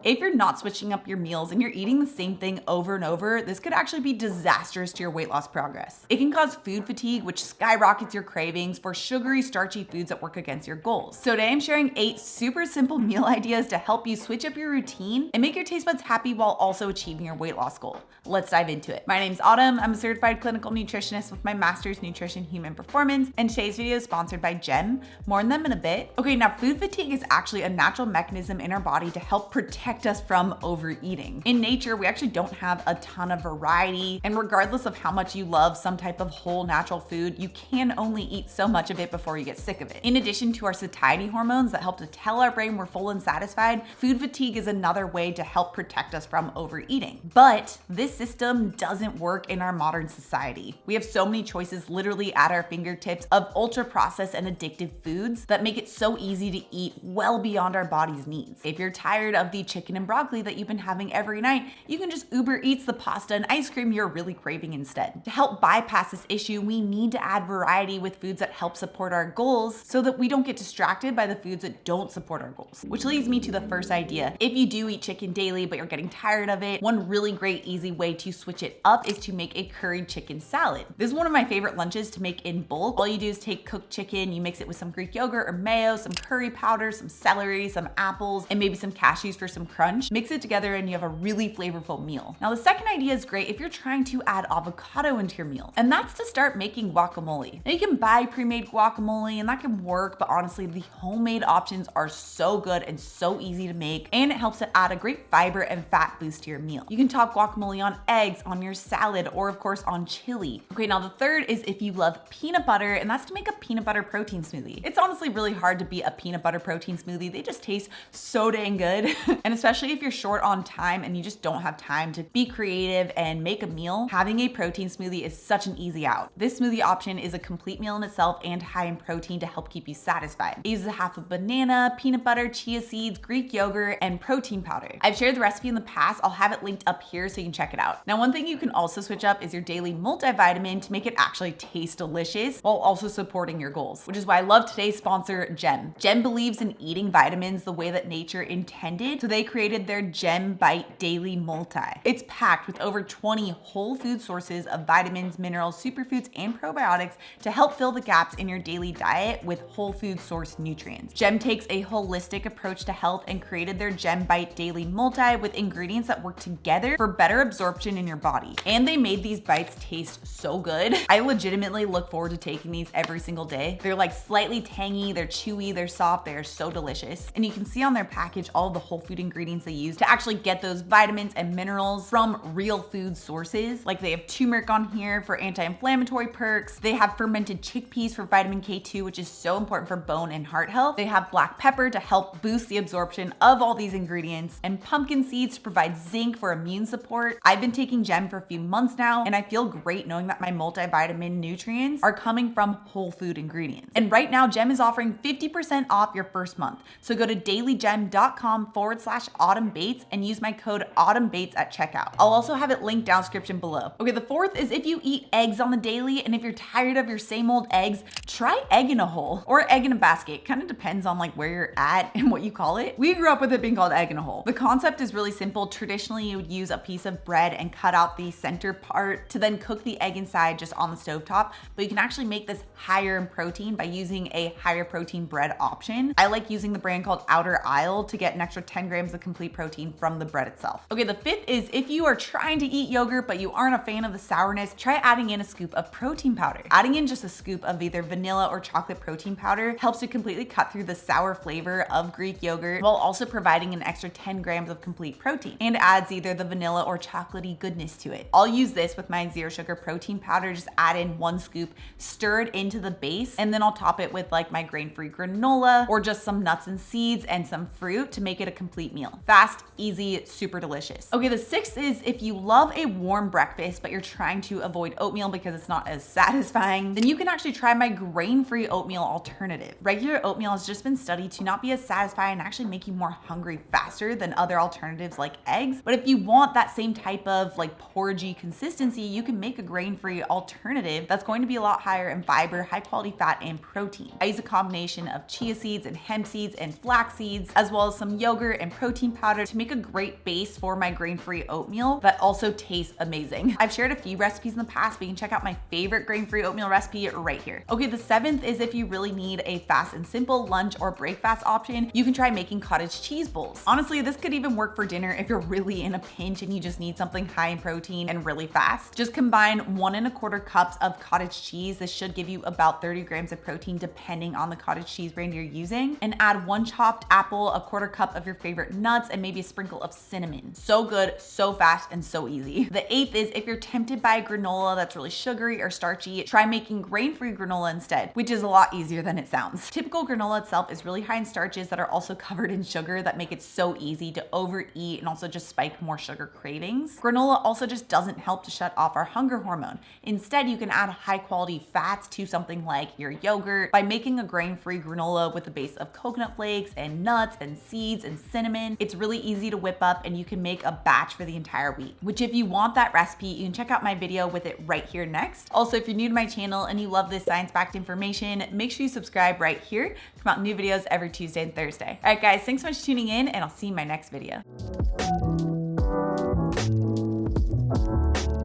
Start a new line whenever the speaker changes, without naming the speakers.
If you're not switching up your meals and you're eating the same thing over and over, this could actually be disastrous to your weight loss progress. It can cause food fatigue, which skyrockets your cravings for sugary, starchy foods that work against your goals. So today I'm sharing 8 super simple meal ideas to help you switch up your routine and make your taste buds happy while also achieving your weight loss goal. Let's dive into it. My name's Autumn. I'm a certified clinical nutritionist with my master's nutrition human performance, and today's video is sponsored by Gem. More on them in a bit. Okay, now food fatigue is actually a natural mechanism in our body to help protect us from overeating. In nature, we actually don't have a ton of variety, and regardless of how much you love some type of whole natural food, you can only eat so much of it before you get sick of it. In addition to our satiety hormones that help to tell our brain we're full and satisfied, food fatigue is another way to help protect us from overeating. But this system doesn't work in our modern society. We have so many choices literally at our fingertips of ultra processed and addictive foods that make it so easy to eat well beyond our body's needs. If you're tired of the chicken and broccoli that you've been having every night, you can just Uber Eats the pasta and ice cream you're really craving instead. To help bypass this issue, we need to add variety with foods that help support our goals so that we don't get distracted by the foods that don't support our goals. Which leads me to the first idea. If you do eat chicken daily, but you're getting tired of it, one really great easy way to switch it up is to make a curried chicken salad. This is one of my favorite lunches to make in bulk. All you do is take cooked chicken, you mix it with some Greek yogurt or mayo, some curry powder, some celery, some apples, and maybe some cashews for some crunch. Mix it together and you have a really flavorful meal. Now, the second idea is great if you're trying to add avocado into your meal, and that's to start making guacamole. Now, you can buy pre-made guacamole and that can work, but honestly, the homemade options are so good and so easy to make, and it helps to add a great fiber and fat boost to your meal. You can top guacamole on eggs, on your salad, or of course on chili. Okay, now the third is if you love peanut butter, and that's to make a peanut butter protein smoothie. It's honestly really hard to beat a peanut butter protein smoothie. They just taste so dang good. And especially if you're short on time and you just don't have time to be creative and make a meal, having a protein smoothie is such an easy out. This smoothie option is a complete meal in itself and high in protein to help keep you satisfied. It uses a half a banana, peanut butter, chia seeds, Greek yogurt, and protein powder. I've shared the recipe in the past. I'll have it linked up here so you can check it out. Now, one thing you can also switch up is your daily multivitamin to make it actually taste delicious while also supporting your goals, which is why I love today's sponsor, Gem. Gem believes in eating vitamins the way that nature intended, so they created their Gem Bite Daily Multi. It's packed with over 20 whole food sources of vitamins, minerals, superfoods, and probiotics to help fill the gaps in your daily diet with whole food source nutrients. Gem takes a holistic approach to health and created their Gem Bite Daily Multi with ingredients that work together for better absorption in your body. And they made these bites taste so good. I legitimately look forward to taking these every single day. They're like slightly tangy, they're chewy, they're soft, they're so delicious. And you can see on their package all the whole food ingredients they use to actually get those vitamins and minerals from real food sources. Like they have turmeric on here for anti-inflammatory perks. They have fermented chickpeas for vitamin K2, which is so important for bone and heart health. They have black pepper to help boost the absorption of all these ingredients, and pumpkin seeds to provide zinc for immune support. I've been taking Gem for a few months now, and I feel great knowing that my multivitamin nutrients are coming from whole food ingredients. And right now, Gem is offering 50% off your first month. So go to dailygem.com/autumnbates and use my code autumnbates at checkout. I'll also have it linked down description below. Okay, the fourth is if you eat eggs on the daily, and if you're tired of your same old eggs, try egg in a hole or egg in a basket. Kind of depends on like where you're at and what you call it. We grew up with it being called egg in a hole. The concept is really simple. Traditionally, you would use a piece of bread and cut out the center part to then cook the egg inside just on the stovetop, but you can actually make this higher in protein by using a higher protein bread option. I like using the brand called Outer Isle to get an extra 10 grams of complete protein from the bread itself. Okay, the fifth is if you are trying to eat yogurt but you aren't a fan of the sourness, try adding in a scoop of protein powder. Adding in just a scoop of either vanilla or chocolate protein powder helps to completely cut through the sour flavor of Greek yogurt while also providing an extra 10 grams of complete protein, and adds either the vanilla or chocolatey goodness to it. I'll use this with my zero sugar protein powder. Just add in 1 scoop, stir it into the base, and then I'll top it with like my grain-free granola or just some nuts and seeds and some fruit to make it a complete meal. Fast, easy, super delicious. Okay, the sixth is if you love a warm breakfast but you're trying to avoid oatmeal because it's not as satisfying, then you can actually try my grain-free oatmeal alternative. Regular oatmeal has just been studied to not be as satisfying and actually make you more hungry faster than other alternatives like eggs. But if you want that same type of like porridgey consistency, you can make a grain-free alternative that's going to be a lot higher in fiber, high quality fat, and protein. I use a combination of chia seeds and hemp seeds and flax seeds, as well as some yogurt and protein protein powder to make a great base for my grain-free oatmeal that also tastes amazing. I've shared a few recipes in the past, but you can check out my favorite grain-free oatmeal recipe right here. Okay, the 7th is if you really need a fast and simple lunch or breakfast option, you can try making cottage cheese bowls. Honestly, this could even work for dinner if you're really in a pinch and you just need something high in protein and really fast. Just combine 1¼ cups of cottage cheese. This should give you about 30 grams of protein depending on the cottage cheese brand you're using, and add 1 chopped apple, 1/4 cup of your favorite nuts, and maybe a sprinkle of cinnamon. So good, so fast, and so easy. The 8th is if you're tempted by a granola that's really sugary or starchy, try making grain-free granola instead, which is a lot easier than it sounds. Typical granola itself is really high in starches that are also covered in sugar that make it so easy to overeat and also just spike more sugar cravings. Granola also just doesn't help to shut off our hunger hormone. Instead, you can add high quality fats to something like your yogurt by making a grain-free granola with a base of coconut flakes and nuts and seeds and cinnamon. It's really easy to whip up and you can make a batch for the entire week, which if you want that recipe, you can check out my video with it right here next. Also, if you're new to my channel and you love this science-backed information, make sure you subscribe right here. Come out new videos every Tuesday and Thursday. All right, guys, thanks so much for tuning in, and I'll see you in my next video.